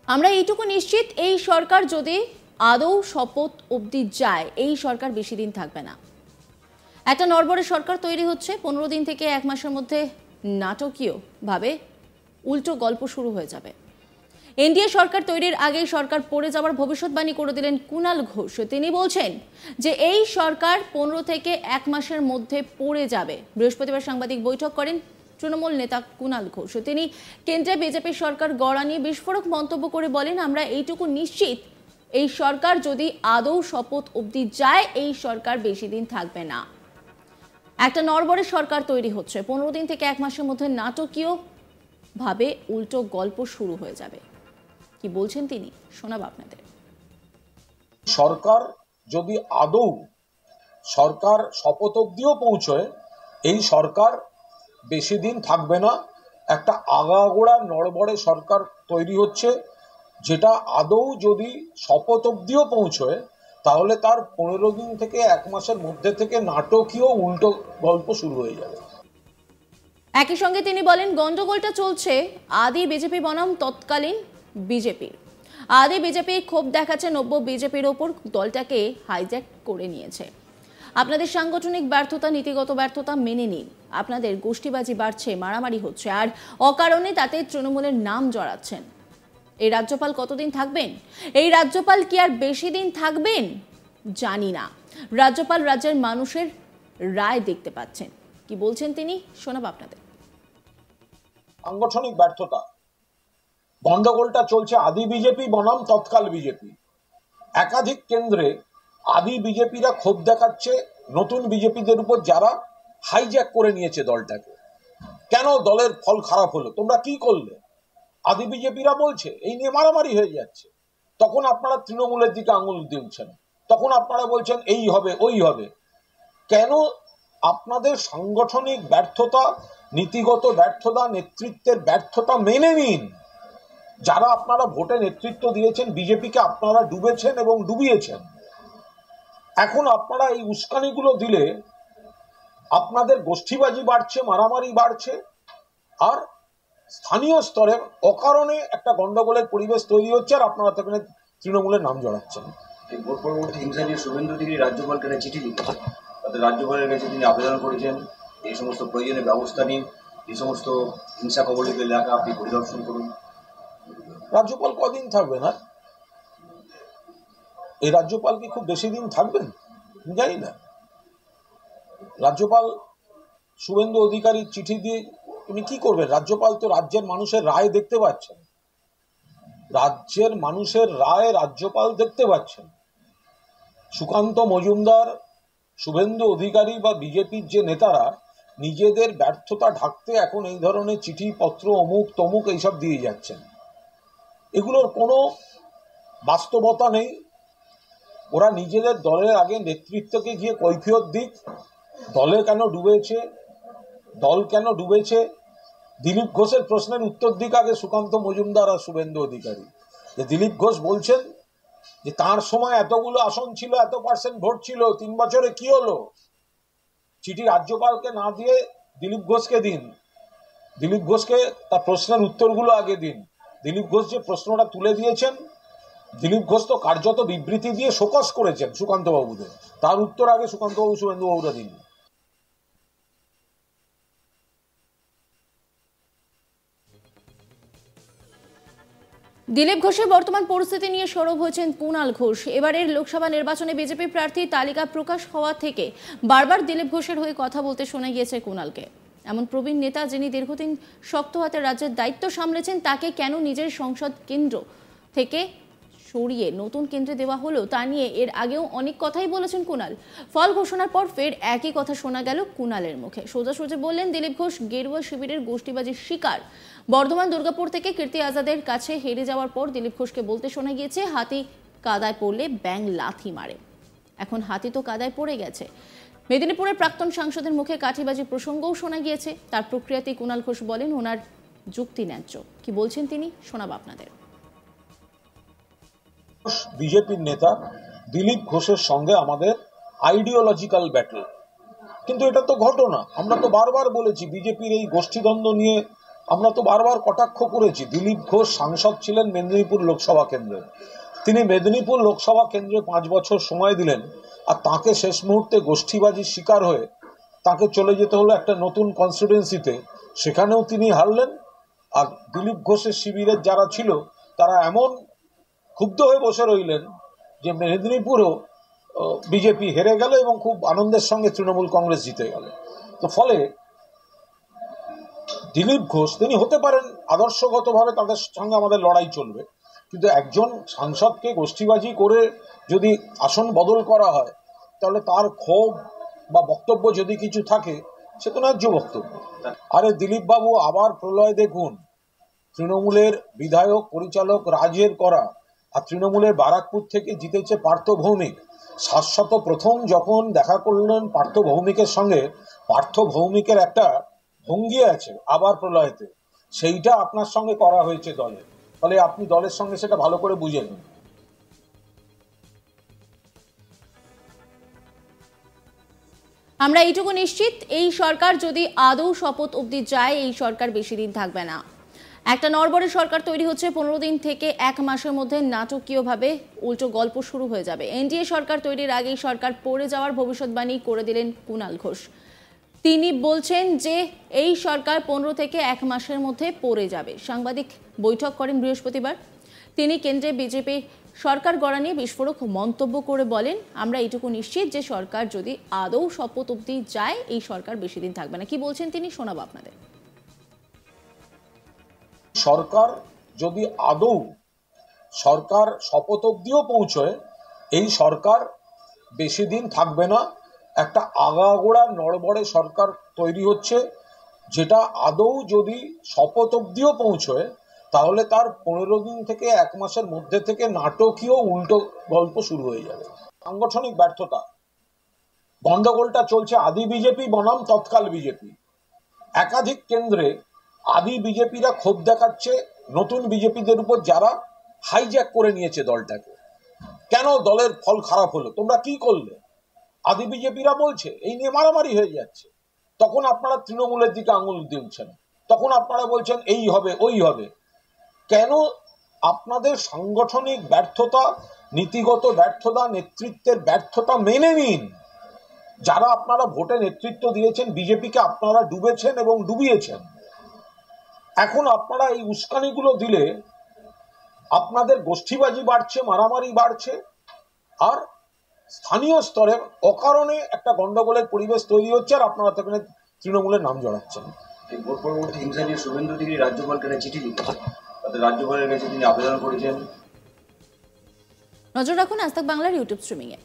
আমরা এইটুকু নিশ্চিত, এই সরকার যদি আদৌ শপথ অবধি যায়, এই সরকার বেশি দিন থাকবে না। একটা নড়বড়ে সরকার তৈরি হচ্ছে। 15 দিন থেকে 1 মাসের মধ্যে নাটকীয়ভাবে উল্টো গল্প শুরু হয়ে যাবে। এনডিএ সরকার তৈরির আগেই সরকার পড়ে যাওয়ার ভবিষ্যৎবাণী করে দিলেন কুণাল ঘোষ। তিনি বলছেন যে এই সরকার 15 থেকে 1 মাসের মধ্যে পড়ে যাবে। বৃহস্পতিবার সাংবাদিক বৈঠক করেন তৃণমূল নেতা কুণাল ঘোষ। তিনি কেন্দ্রে বিজেপি সরকার গড়া নিয়ে বিস্ফোরক মন্তব্য করে বলেন, আমরা এইটুকু নিশ্চিত, এই সরকার যদি আদৌ শপথ অবধি যায়, এই সরকার বেশি দিন থাকবে না। একটা নড়বড়ে সরকার তৈরি হচ্ছে। 15 দিন থেকে 1 মাসের মধ্যে নাটকীয় ভাবে উল্টো গল্প শুরু হয়ে যাবে। কি বলছেন তিনি, শোনাব আপনাদের। সরকার যদি আদৌ সরকার শপথ অবধিও পৌঁছয়, এই সরকার বেশি দিন থাকবে না। একটা আগাগোড়া নড়বড়ে সরকার তৈরি হচ্ছে, যেটা আদৌ যদি শপথ অবধিও পৌঁছয় তাহলে তার 15 দিন থেকে 1 মাসের মধ্যে থেকে নাটকীয় উল্টো গল্প শুরু হয়ে যাবে। একই সঙ্গে তিনি বলেন, গন্ডগোলটা চলছে আদি বিজেপি বনাম তৎকালীন বিজেপির। আদি বিজেপি ক্ষোভ দেখাচ্ছে নব্য বিজেপির ওপর, দলটাকে হাইজ্যাক করে নিয়েছে। আপনাদের সাংগঠনিক ব্যর্থতা, নীতিগত ব্যর্থতা মেনে নিন। আপনাদের গোষ্ঠীবাজি বাড়ছে, মারামারি হচ্ছে, আর অকারণে তাতে তৃণমূলের নাম জড়াচ্ছেন। এই রাজ্যপাল কতদিন থাকবেন? এই রাজ্যপাল কি আর বেশি দিন থাকবেন? জানি না। রাজ্যপাল রাজ্যের মানুষের রায় দেখতে পাচ্ছেন। কি বলছেন তিনি, শোনাব আপনাদের। সাংগঠনিক ব্যর্থতা, গন্ডগোলটা চলছে আদি বিজেপি বনাম তৎকাল বিজেপি। একাধিক কেন্দ্রে আদি বিজেপিরা ক্ষোভ দেখাচ্ছে নতুন বিজেপিদের উপর, যারা হাইজ্যাক করে নিয়েছে দলটাকে। কেন দলের ফল খারাপ হলো, তোমরা কি করলে? আদি বিজেপিরা বলছে এই নিয়ে মারামারি হয়ে যাচ্ছে। তখন আপনারা তৃণমূলের দিকে আঙুল দিচ্ছেন, তখন আপনারা বলছেন এই হবে ওই হবে। কেন? আপনাদের সাংগঠনিক ব্যর্থতা, নীতিগত ব্যর্থতা, নেতৃত্বের ব্যর্থতা মেনে নিন। যারা আপনারা ভোটে নেতৃত্ব দিয়েছেন, বিজেপিকে আপনারা ডুবেছেন এবং ডুবিয়েছেন। এখন আপনারা এই উস্কানিগুলো দিলে আপনাদের গোষ্ঠীবাজি বাড়ছে, মারামারি বাড়ছে, আর স্থানীয় স্তরে অকারণে একটা গন্ডগোলের পরিবেশ তৈরি হচ্ছে, আর আপনারা সেখানে তৃণমূলের নাম জড়াচ্ছেন। ভোট পরবর্তী হিংসা নিয়ে শুভেন্দু অধিকারী রাজ্যপালকে চিঠি লিখেছেন। তাদের রাজ্যপালের কাছে তিনি আবেদন করেছেন এই সমস্ত প্রয়োজনীয় ব্যবস্থা নিন, এই সমস্ত হিংসা কবলিত এলাকা আপনি পরিদর্শন করুন। রাজ্যপাল কদিন থাকবে না? এই রাজ্যপাল কি খুব বেশি দিন থাকবেন? জানি না। রাজ্যপাল শুভেন্দু অধিকারীর চিঠি দিয়ে উনি কি করবেন? রাজ্যপাল তো রাজ্যের মানুষের রায় দেখতে পাচ্ছেন, রাজ্যের মানুষের রায় রাজ্যপাল দেখতে পাচ্ছেন। সুকান্ত মজুমদার, শুভেন্দু অধিকারী বা বিজেপির যে নেতারা নিজেদের ব্যর্থতা ঢাকতে এখন এই ধরনের চিঠিপত্র অমুক তমুক এইসব দিয়ে যাচ্ছেন, এগুলোর কোনো বাস্তবতা নেই। ওরা নিজেদের দলের আগে নেতৃত্বকে গিয়ে কৈফিয়ত দিক, দলে কেন ডুবেছে, দল কেন ডুবেছে। দিলীপ ঘোষের প্রশ্নের উত্তর দিক আগে সুকান্ত মজুমদার আর শুভেন্দু অধিকারী। যে দিলীপ ঘোষ বলছেন যে তার সময় এতগুলো আসন ছিল, এত % ভোট ছিল, 3 বছরে কি হলো? চিঠি রাজ্যপালকে না দিয়ে দিলীপ ঘোষকে দিন, দিলীপ ঘোষকে তার প্রশ্নের উত্তরগুলো আগে দিন। দিলীপ ঘোষ যে প্রশ্নটা তুলে দিয়েছেন, দিলীপ ঘোষ তো কার্যত বিবৃতি দিয়ে শোকস করেছেন সুকান্ত বাবুদের, তার উত্তর আগে সুকান্ত বাবু শুভেন্দু বাবুরা দিন। দিলীপ ঘোষের বর্তমান পরিস্থিতি নিয়ে সরব হয়েছেন কুণাল ঘোষ। এবারের লোকসভা নির্বাচনে বিজেপি প্রার্থীর তালিকা প্রকাশ হওয়া থেকে বারবার দিলীপ ঘোষের হয়ে কথা বলতে শোনা গিয়েছে কুণালকে। এমন প্রবীণ নেতা, যিনি দীর্ঘদিন শক্ত হাতে রাজ্যের দায়িত্ব সামলেছেন, তাকে কেন নিজের সংসদ কেন্দ্র থেকে সরিয়ে নতুন কেন্দ্রে দেওয়া হলো, তা নিয়ে এর আগেও অনেক কথাই বলেছেন কুণাল। ফল ঘোষণার পর ফের একই কথা শোনা গেল কুণালের মুখে। সোজাসুজি বললেন, দিলীপ ঘোষ গেরুয়া শিবিরের গোষ্ঠীবাজির শিকার। বর্ধমান দুর্গাপুর থেকে কীর্তি আজাদের কাছে হেরে যাওয়ার পর দিলীপ ঘোষকে বলতে শোনা গিয়েছে, হাতি কাদায় পড়লে ব্যাঙ লাথি মারে। এখন হাতি তো কাদায় পড়ে গেছে। মেদিনীপুরের প্রাক্তন সাংসদের মুখে কাঠিবাজি প্রসঙ্গও শোনা গিয়েছে। তার প্রক্রিয়াতেই কুণাল ঘোষ বলেন ওনার যুক্তি ন্যায্য। কি বলছেন তিনি, শোনাব আপনাদের। বিজেপির নেতা দিলীপ ঘোষের সঙ্গে আমাদের আইডিওলজিক্যাল ব্যাটল, কিন্তু এটা তো ঘটনা। আমরা তো বারবার বলেছি বিজেপির এই গোষ্ঠীদ্বন্দ্ব নিয়ে আমরা তো বারবার কটাক্ষ করেছি, দিলীপ ঘোষ সাংসদ ছিলেন মেদিনীপুর লোকসভা কেন্দ্রে, তিনি মেদিনীপুর লোকসভা কেন্দ্রে 5 বছর সময় দিলেন, আর তাকে শেষ মুহূর্তে গোষ্ঠীবাজির শিকার হয়ে তাকে চলে যেতে হলো একটা নতুন কনস্টিটুয়েন্সিতে, সেখানেও তিনি হারলেন। আর দিলীপ ঘোষের শিবিরের যারা ছিল তারা এমন ক্ষুব্ধ হয়ে বসে রইলেন যে মেদিনীপুরও বিজেপি হেরে গেল এবং খুব আনন্দের সঙ্গে তৃণমূল কংগ্রেস জিতে গেল। তো ফলে দিলীপ ঘোষ তিনি হতে পারেন আদর্শগতভাবে তাদের সঙ্গে আমাদের লড়াই চলবে, কিন্তু একজন সাংসদকে গোষ্ঠীবাজি করে যদি আসন বদল করা হয় তাহলে তার ক্ষোভ বা বক্তব্য যদি কিছু থাকে সে তো ন্যায্য বক্তব্য। আরে দিলীপ বাবু আবার প্রলয় দেখুন, তৃণমূলের বিধায়ক পরিচালক রাজের করা, আর তৃণমূলের বারাকপুর থেকে জিতেছে পার্থ ভৌমিক। শাশ্বত প্রথম যখন দেখা করলেন পার্থ ভৌমিকের সঙ্গে, পার্থ ভৌমিকের একটা ভঙ্গি আছে আবার প্রলয়তে, সেইটা আপনার সঙ্গে করা হয়েছে দলে, ফলে আপনি দলের সঙ্গে সেটা ভালো করে বুঝে নিন। আমরা এইটুকু নিশ্চিত, এই সরকার যদি আদৌ শপথ অবধি যায় এই সরকার বেশি দিন থাকবে না। একটা নড়বড়ে সরকার তৈরি হচ্ছে, 15 দিন থেকে 1 মাসের মধ্যে নাটকীয়ভাবে উল্টো গল্প শুরু হয়ে যাবে। এনডিএ সরকার তৈরির আগেই সরকার পড়ে যাওয়ার ভবিষ্যৎবাণী করে দিলেন কুণাল ঘোষ। তিনি বলছেন যে এই সরকার 15 থেকে 1 মাসের মধ্যে পড়ে যাবে। সাংবাদিক বৈঠক করেন বৃহস্পতিবার। তিনি কেন্দ্রে বিজেপি সরকার গড়া নিয়ে বিস্ফোরক মন্তব্য করে বলেন, আমরা এইটুকু নিশ্চিত যে সরকার যদি আদৌ শপথ অবধি যায় এই সরকার বেশি দিন থাকবে না। কি বলছেন তিনি শোনাবো আপনাদের। সরকার যদি আদৌ সরকার শপথ অবধিও পৌঁছয় এই সরকার বেশি দিন থাকবে না। একটা আগাগোড়া নড়বড়ে সরকার তৈরি হচ্ছে, যেটা আদৌ যদি শপথ অবধিও পৌঁছয় তাহলে তার 15 দিন থেকে 1 মাসের মধ্যে থেকে নাটকীয় উল্টো গল্প শুরু হয়ে যাবে। সাংগঠনিক ব্যর্থতা, গন্ডগোলটা চলছে আদি বিজেপি বনাম তৎকাল বিজেপি। একাধিক কেন্দ্রে আদি বিজেপিরা ক্ষোভ দেখাচ্ছে নতুন বিজেপিদের উপর, যারা হাইজ্যাক করে নিয়েছে দলটাকে। কেন দলের ফল খারাপ হলো, তোমরা কি করলে? আদি বিজেপিরা বলছে, এই নিয়ে মারামারি হয়ে যাচ্ছে। তখন আপনারা তৃণমূলের দিকে আঙুল দিচ্ছেন, তখন আপনারা বলছেন এই হবে ওই হবে। কেন? আপনাদের সাংগঠনিক ব্যর্থতা, নীতিগত ব্যর্থতা, নেতৃত্বের ব্যর্থতা মেনে নিন। যারা আপনারা ভোটে নেতৃত্ব দিয়েছেন, বিজেপিকে আপনারা ডুবেছেন এবং ডুবিয়েছেন। এখন আপনারা এই উস্কানিগুলো দিলে আপনাদের গোষ্ঠীবাজি বাড়ছে, মারামারি বাড়ছে, আর স্থানীয় স্তরে অকারণে একটা গন্ডগোলের পরিবেশ তৈরি হচ্ছে, আর আপনারা সেখানে তৃণমূলের নাম জড়াচ্ছেন। ভোট পরবর্তী হিংসা নিয়ে শুভেন্দু অধিকারী রাজ্যপালকে চিঠি লিখেছেন, তাদের রাজ্যপালের কাছে তিনি আবেদন করেছেন। নজর রাখুন আজ তাক বাংলার ইউটিউব স্ট্রিমিংয়ে।